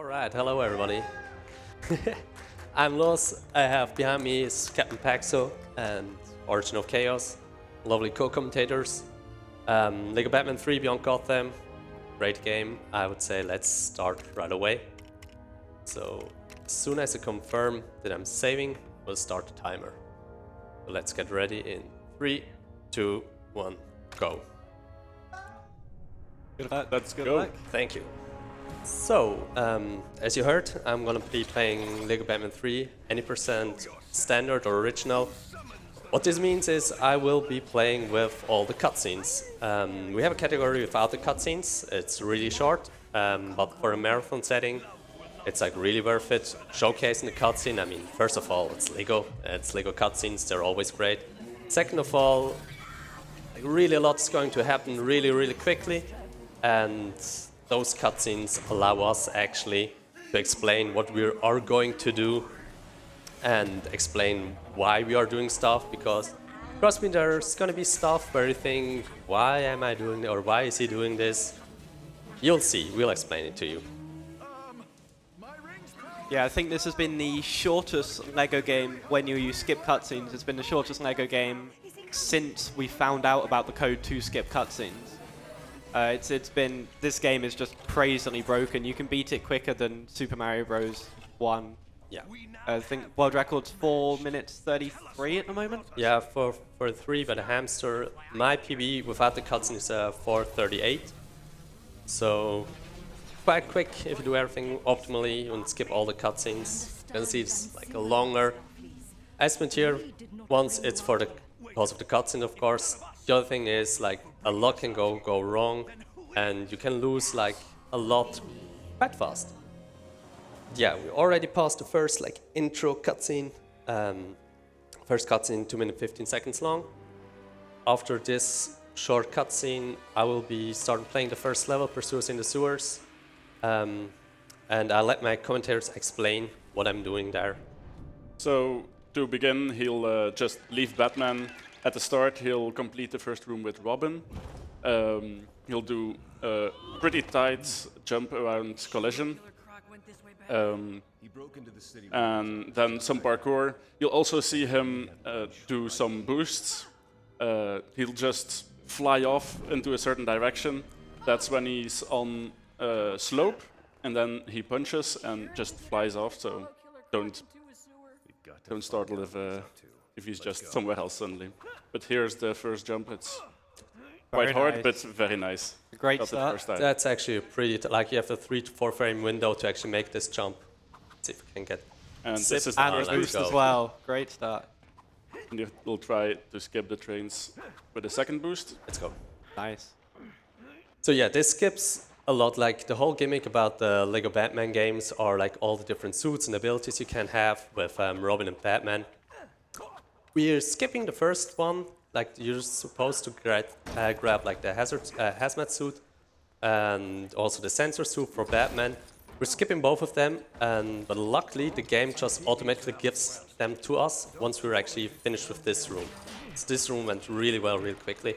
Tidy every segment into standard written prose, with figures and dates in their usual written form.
Alright, hello everybody. I'm Loss. I have behind me is Captain Paxo and Origin of Chaos, lovely co-commentators. Lego Batman 3 Beyond Gotham, great game. I would say let's start right away. So as soon as I confirm that I'm saving, we'll start the timer. So let's get ready in 3, 2, 1, go. Good luck. Let's Good go. luck. Thank you. So, as you heard, I'm gonna be playing Lego Batman 3, any percent standard or original. What this means is I will be playing with all the cutscenes. We have a category without the cutscenes. It's really short, but for a marathon setting, it's like really worth it. Showcasing the cutscene. I mean, first of all, it's Lego cutscenes. They're always great. Second of all, like really a lot's going to happen really quickly, and those cutscenes allow us actually to explain what we are going to do and explain why we are doing stuff, because trust me, there's gonna be stuff where you think, why am I doing it, or why is he doing this? You'll see, we'll explain it to you. Yeah, I think this has been the shortest Lego game when you skip cutscenes. It's been the shortest Lego game since we found out about the code to skip cutscenes. This game is just crazily broken. You can beat it quicker than Super Mario Bros. 1. Yeah. I think world record's 4 minutes 33 at the moment. Yeah, for 3 by the hamster, my PB without the cutscene is 4:38. So quite quick if you do everything optimally and skip all the cutscenes. You can see it's like a longer estimate here. Once it's because of the cutscene, of course. The other thing is like a lot can go wrong, and you can lose like a lot quite fast. Yeah, we already passed the first like intro cutscene. First cutscene 2 minutes 15 seconds long. After this short cutscene, I will be starting playing the first level, Pursuers in the Sewers, and I'll let my commentators explain what I'm doing there. So to begin, he'll just leave Batman. At the start, he'll complete the first room with Robin. He'll do a pretty tight jump around collision. And then some parkour. You'll also see him do some boosts. He'll just fly off into a certain direction. That's when he's on a slope, and then he punches and just flies off. So don't startle if he's just somewhere else suddenly. But here's the first jump. It's quite hard, but very nice. Great Got start. the first time. That's actually a pretty like you have a 3 to 4 frame window to actually make this jump. Let's see if we can get. And Zip this is and the And first let's boost go. as well. Great start. And you'll try to skip the trains with the second boost. Let's go. Nice. So yeah, this skips a lot. Like the whole gimmick about the Lego Batman games are like all the different suits and abilities you can have with Robin and Batman. We're skipping the first one. Like you're supposed to grab like the hazmat suit and also the sensor suit for Batman. We're skipping both of them, but luckily the game just automatically gives them to us once we're actually finished with this room. So this room went really well, really quickly.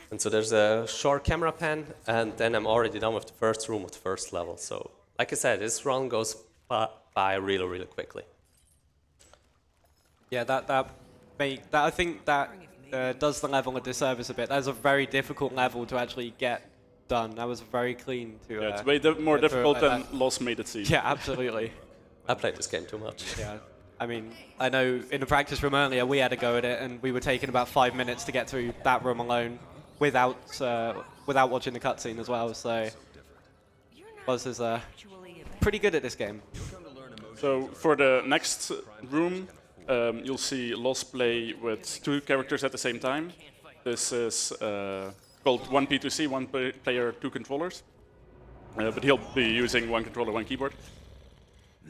And so there's a short camera pan, and then I'm already done with the first room of the first level. So like I said, this run goes by really quickly. Yeah, I think that does the level a disservice a bit. That's a very difficult level to actually get done. That was very clean to. Yeah, it's way more get through it difficult like than Lost made it seem. Yeah, absolutely. I played this game too much. Yeah, I mean, I know in the practice room earlier we had a go at it, and we were taking about 5 minutes to get through that room alone, without watching the cutscene as well. So, Buzz is pretty good at this game. So for the next room, you'll see Lost play with 2 characters at the same time. This is called 1P2C, 1 player, 2 controllers. But he'll be using 1 controller, 1 keyboard.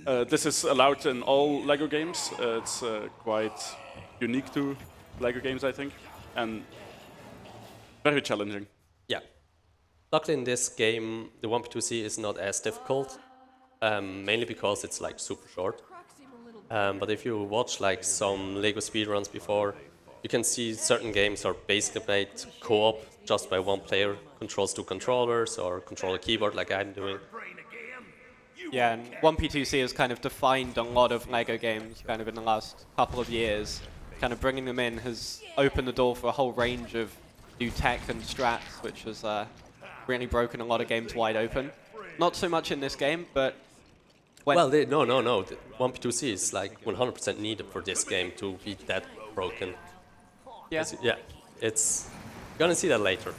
This is allowed in all LEGO games. It's quite unique to LEGO games, I think, and very challenging. Yeah. Luckily in this game, the 1P2C is not as difficult, mainly because it's like super short. But if you watch like some Lego speedruns before, you can see certain games are basically played co-op just by 1 player, controls 2 controllers or control a keyboard like I'm doing. Yeah, and 1P2C has kind of defined a lot of LEGO games kind of in the last couple of years. Kind of bringing them in has opened the door for a whole range of new tech and strats, which has really broken a lot of games wide open. Not so much in this game, but when... Well, no. The 1P2C is like 100% needed for this game to be that broken. yeah. Yeah, it's... You're gonna see that later.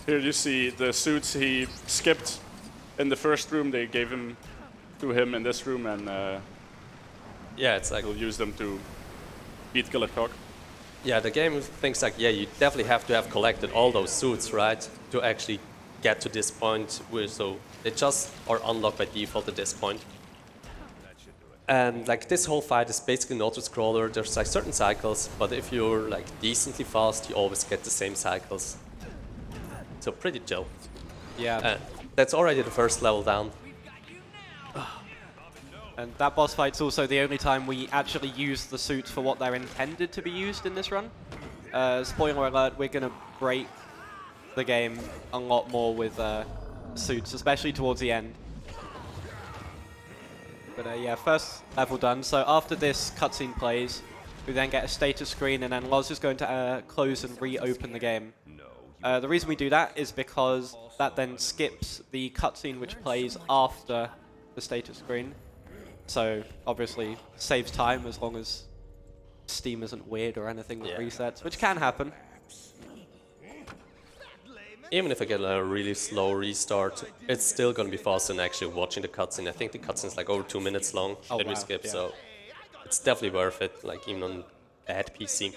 Here you see the suits he skipped in the first room. They gave him to him in this room, and Yeah, it's like... he'll use them to beat Killer Cock. Yeah, the game thinks like, yeah, you definitely have to have collected all those suits, right? To actually get to this point, so they just are unlocked by default at this point. And like this whole fight is basically an auto-scroller. There's like certain cycles, but if you're like decently fast, you always get the same cycles. So pretty chill. Yeah. That's already the first level down. And that boss fight's also the only time we actually use the suits for what they're intended to be used in this run. Spoiler alert, we're going to break the game a lot more with suits, especially towards the end. But yeah, first level done. So after this cutscene plays, we then get a status screen, and then Loz is going to close and reopen the game. The reason we do that is because that then skips the cutscene which plays after the status screen. So obviously saves time as long as Steam isn't weird or anything that resets, which can happen. Even if I get a really slow restart, it's still going to be faster than actually watching the cutscene. I think the cutscene is like over 2 minutes long that we skip, so it's definitely worth it, like even on bad PC.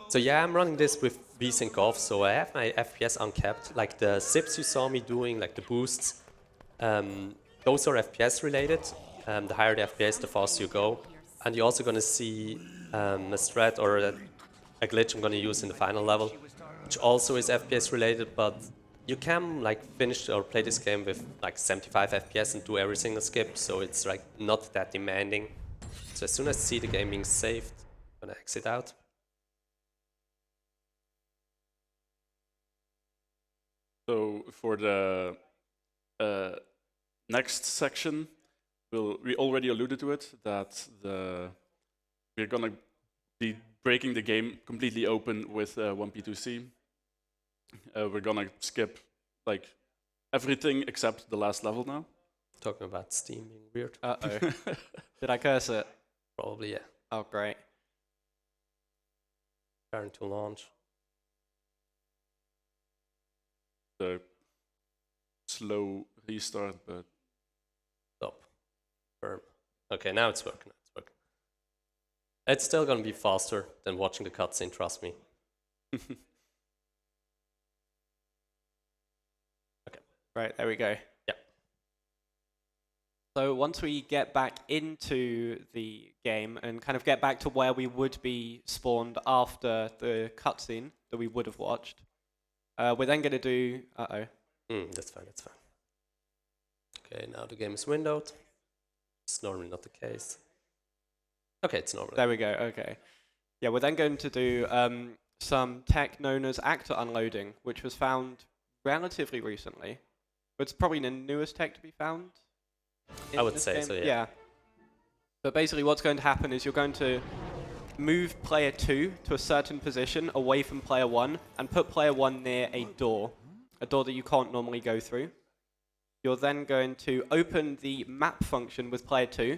So yeah, I'm running this with VSync off, so I have my FPS uncapped. Like the zips you saw me doing, like the boosts, those are FPS related. The higher the FPS, the faster you go. And you're also going to see a strat or a glitch I'm going to use in the final level, which also is FPS related, but you can like finish or play this game with like 75 FPS and do every single skip, so it's like not that demanding. So as soon as I see the game being saved, I'm gonna exit out. So for the next section, we already alluded to it, that we're gonna be breaking the game completely open with 1P2C. We're gonna skip like everything except the last level now. Talking about Steam being weird. Uh-oh. Did I curse it? Probably, yeah. Oh, great. Preparing to launch. The slow restart, but Stop. Firm. Okay, now it's working. It's still gonna be faster than watching the cutscene, trust me. Okay. Right, there we go. Yeah. So once we get back into the game and kind of get back to where we would be spawned after the cutscene that we would have watched, we're then going to do... Uh-oh. That's fine. Okay, now the game is windowed. It's normally not the case. Okay, it's normal. There we go, okay. Yeah, we're then going to do some tech known as actor unloading, which was found relatively recently. It's probably the newest tech to be found. I would say so, yeah. But basically what's going to happen is you're going to move player 2 to a certain position away from player 1 and put player 1 near a door that you can't normally go through. You're then going to open the map function with player 2.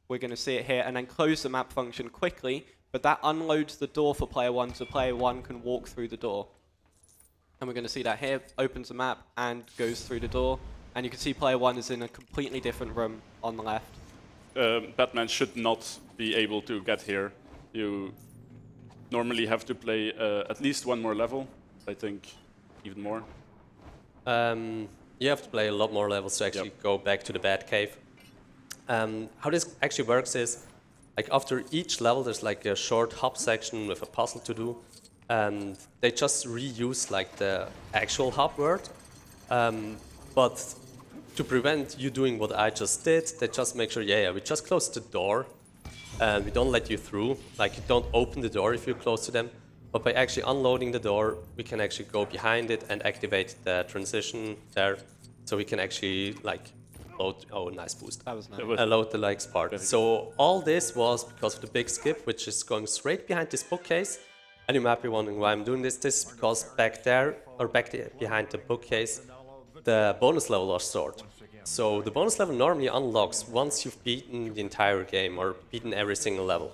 We're going to see it here, and then close the map function quickly, but that unloads the door for player 1 so player 1 can walk through the door. And we're going to see that here, opens the map and goes through the door, and you can see player 1 is in a completely different room on the left. Batman should not be able to get here. You normally have to play at least one more level, I think even more. You have to play a lot more levels to actually go back to the Batcave. How this actually works is, like after each level there's like a short hub section with a puzzle to do, and they just reuse like the actual hub word, but to prevent you doing what I just did, they just make sure, we just close the door, and we don't let you through, like you don't open the door if you're close to them, but by actually unloading the door, we can actually go behind it and activate the transition there, so we can actually like load. Oh, nice boost. That was nice. Load the legs part. So all this was because of the big skip, which is going straight behind this bookcase. And you might be wondering why I'm doing this. This is because back there, or behind the bookcase, the bonus level are stored. So the bonus level normally unlocks once you've beaten the entire game or beaten every single level.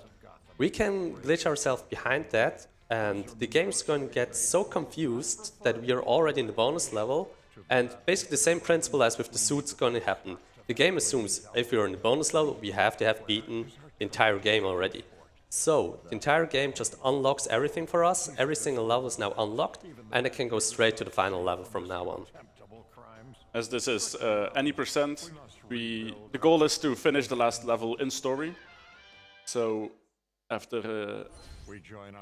We can glitch ourselves behind that, and the game's going to get so confused that we are already in the bonus level, and basically the same principle as with the suits going to happen. The game assumes if you're in the bonus level, we have to have beaten the entire game already. So the entire game just unlocks everything for us, every single level is now unlocked, and it can go straight to the final level from now on. As this is any percent, the goal is to finish the last level in story. So after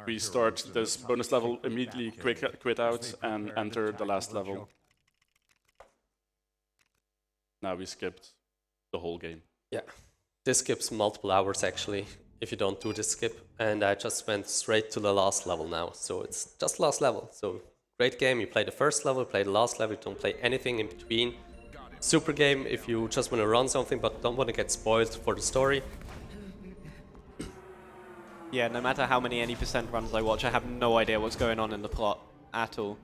we start this bonus level, immediately quit out and enter the last level. Now we skipped the whole game. Yeah, this skips multiple hours actually, if you don't do this skip. And I just went straight to the last level now, so it's just last level. So great game, you play the first level, play the last level, you don't play anything in between. Super game if you just want to run something but don't want to get spoiled for the story. Yeah, no matter how many any percent runs I watch, I have no idea what's going on in the plot at all.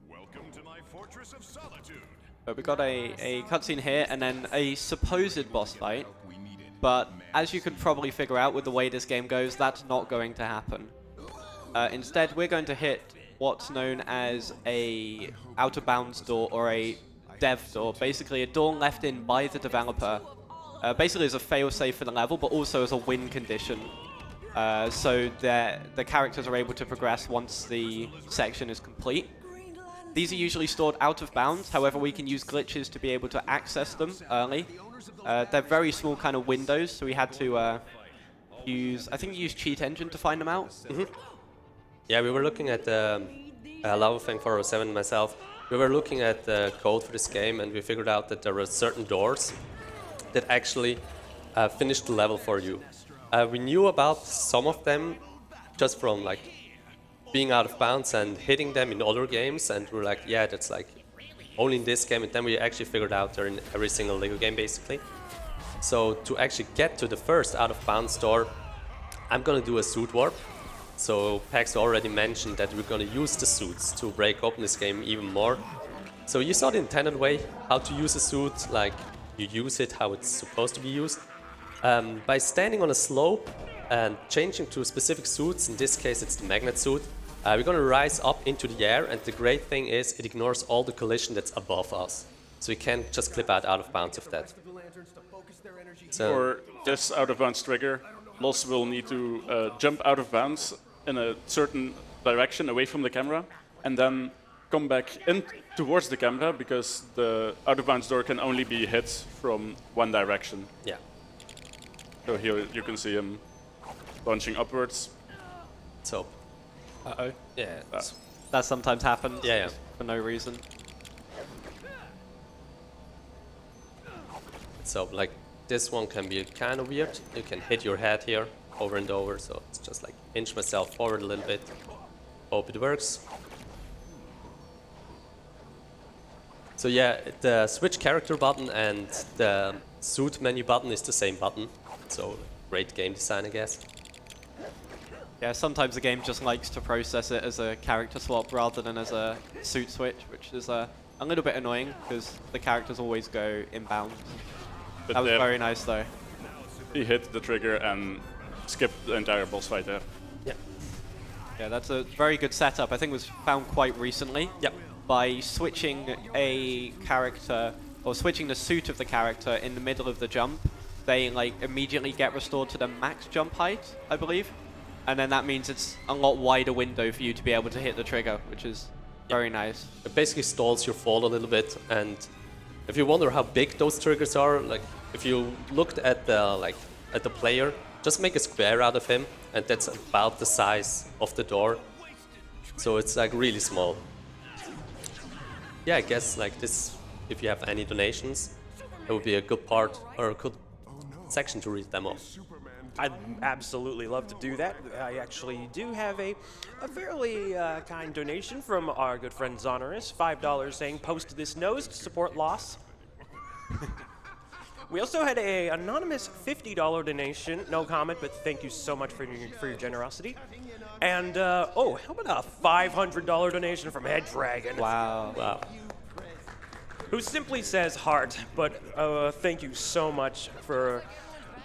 Welcome to my fortress of solitude. But we got a cutscene here and then a supposed boss fight. But as you can probably figure out with the way this game goes, that's not going to happen. Instead, we're going to hit what's known as a out-of-bounds door or a dev door. Basically, a door left in by the developer. Basically as a fail-safe for the level, but also as a win condition. So that the characters are able to progress once the section is complete. These are usually stored out of bounds, however we can use glitches to be able to access them early. They're very small kind of windows, so we had to I think we used Cheat Engine to find them out. Mm-hmm. Yeah, we were looking at Lava Fang 407 myself. We were looking at the code for this game and we figured out that there were certain doors that actually finished the level for you. We knew about some of them just from like being out of bounds and hitting them in other games, and we're like, yeah, that's like only in this game, and then we actually figured out they're in every single Lego game basically. So to actually get to the first out of bounds door, I'm gonna do a suit warp. So Pax already mentioned that we're gonna use the suits to break open this game even more. So you saw the intended way how to use a suit, like you use it how it's supposed to be used. By standing on a slope and changing to specific suits, in this case it's the magnet suit, we're going to rise up into the air, and the great thing is it ignores all the collision that's above us. So you can't just clip out of bounds of that. So For this out of bounds trigger, Loss will need to jump out of bounds in a certain direction away from the camera and then come back in towards the camera because the out of bounds door can only be hit from one direction. yeah. So here you can see him launching upwards. So Uh-oh. yeah. That sometimes happens Yeah. for no reason. So like this one can be kind of weird. You can hit your head here over and over. So it's just like inch myself forward a little bit. Hope it works. So yeah, the switch character button and the suit menu button is the same button. So great game design, I guess. Yeah, sometimes the game just likes to process it as a character swap rather than as a suit switch, which is a little bit annoying because the characters always go inbound. But That was there very nice though. he hit the trigger and skipped the entire boss fight there. Yeah. Yeah, that's a very good setup. I think it was found quite recently. Yep. By switching a character, or switching the suit of the character in the middle of the jump, they like immediately get restored to the max jump height, I believe. And then that means it's a lot wider window for you to be able to hit the trigger, which is very nice. It basically stalls your fall a little bit, and if you wonder how big those triggers are, like if you looked at the player, just make a square out of him, and that's about the size of the door. So it's like really small. Yeah, I guess like this, if you have any donations, it would be a good part or a good section to read them off. I'd absolutely love to do that. I actually do have a fairly kind donation from our good friend Zonorous, $5 saying, post this nose to support Loss. We also had a anonymous $50 donation. No comment, but thank you so much for your generosity. And oh, how about a $500 donation from Head Dragon? Wow. Wow. Who simply says heart, but thank you so much for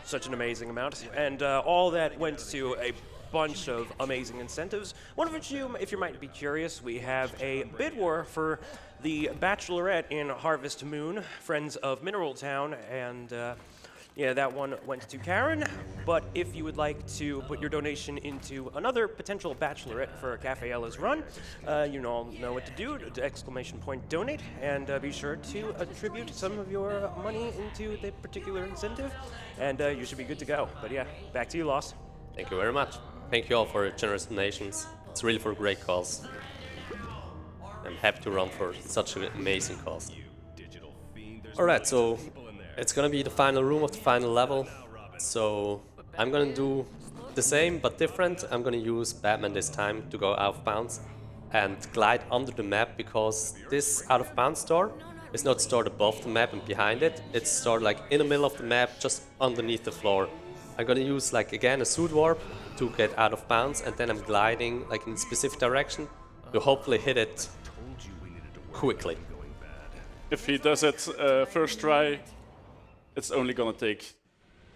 such an amazing amount. And all that went to a bunch of amazing incentives. One of which, if you might be curious, we have a bid war for the Bachelorette in Harvest Moon, Friends of Mineral Town, and yeah, that one went to Karen. But if you would like to put your donation into another potential Bachelorette for Cafe Ella's run, you all know what to do. Exclamation point donate, and be sure to attribute some of your money into the particular incentive, and you should be good to go. But yeah, back to you, Loss. Thank you very much. Thank you all for your generous donations. It's really for a great cause. I'm happy to run for such an amazing cause. Alright, so it's gonna be the final room of the final level. So I'm gonna do the same but different. I'm gonna use Batman this time to go out of bounds and glide under the map, because this out of bounds door is not stored above the map and behind it. It's stored like in the middle of the map, just underneath the floor. I'm gonna use like again a suit warp to get out of bounds, and then I'm gliding like in a specific direction to hopefully hit it quickly. If he does it first try, it's only gonna take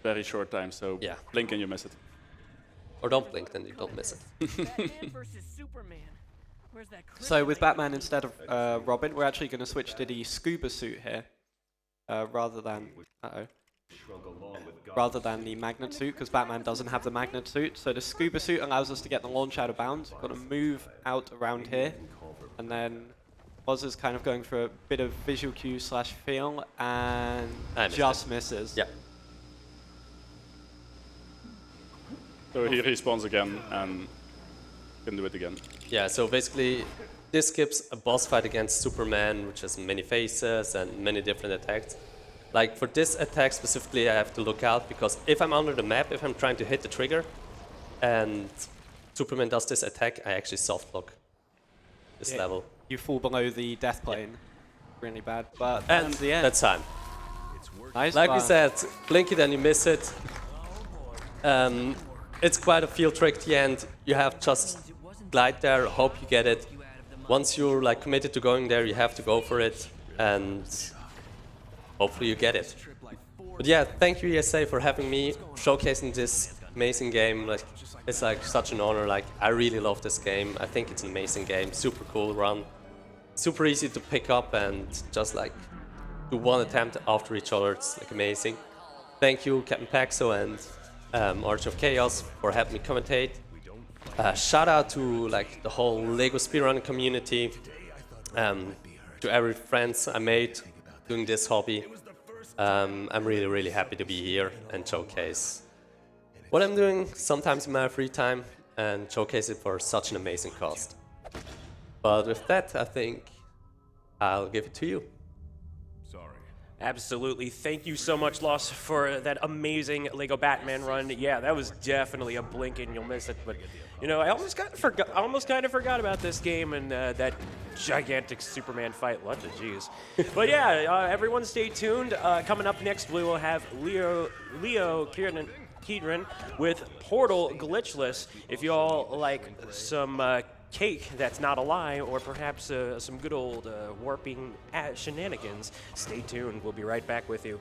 very short time, so Yeah. blink and you miss it. Or don't blink, then you don't miss it. Batman versus Superman. Where's that So with Batman instead of Robin, we're actually going to switch to the scuba suit here, rather than rather than the magnet suit, because Batman doesn't have the magnet suit. So the scuba suit allows us to get the launch out of bounds. We're going to move out around here, and then Oz is kind of going for a bit of visual cue / feel, and just misses. Yeah. So he respawns again and can do it again. Yeah, so basically this skips a boss fight against Superman, which has many faces and many different attacks. Like for this attack specifically, I have to look out, because if I'm under the map, if I'm trying to hit the trigger and Superman does this attack, I actually soft block this Yeah, level. You fall below the death plane. Really bad, but And that's the end. that's time. Nice. Like we wow. said, blink it and you miss it. It's quite a field trick at the end. You have just glide there, hope you get it. Once you're like committed to going there, you have to go for it, and hopefully you get it. But yeah, thank you ESA for having me, showcasing this amazing game. Like, it's like such an honor. Like, I really love this game. I think it's an amazing game, super cool run, super easy to pick up, and just like do one attempt after each other. It's like amazing. Thank you, Captain Paxo and Arch of Chaos, for helping me commentate. Shout out to like the whole Lego speedrunning community, to every friends I made doing this hobby. I'm really happy to be here and showcase what I'm doing sometimes in my free time and showcase it for such an amazing cause. But with that, I think I'll give it to you. Absolutely. Thank you so much, Loss, for that amazing Lego Batman run. Yeah, that was definitely a blink and you'll miss it. But you know, I almost kind of forgot about this game and that gigantic Superman fight. What the jeez. But yeah, everyone stay tuned. Coming up next, we will have Leo Kieran with Portal Glitchless. If you all like some cake that's not a lie, or perhaps some good old warping shenanigans, stay tuned. We'll be right back with you.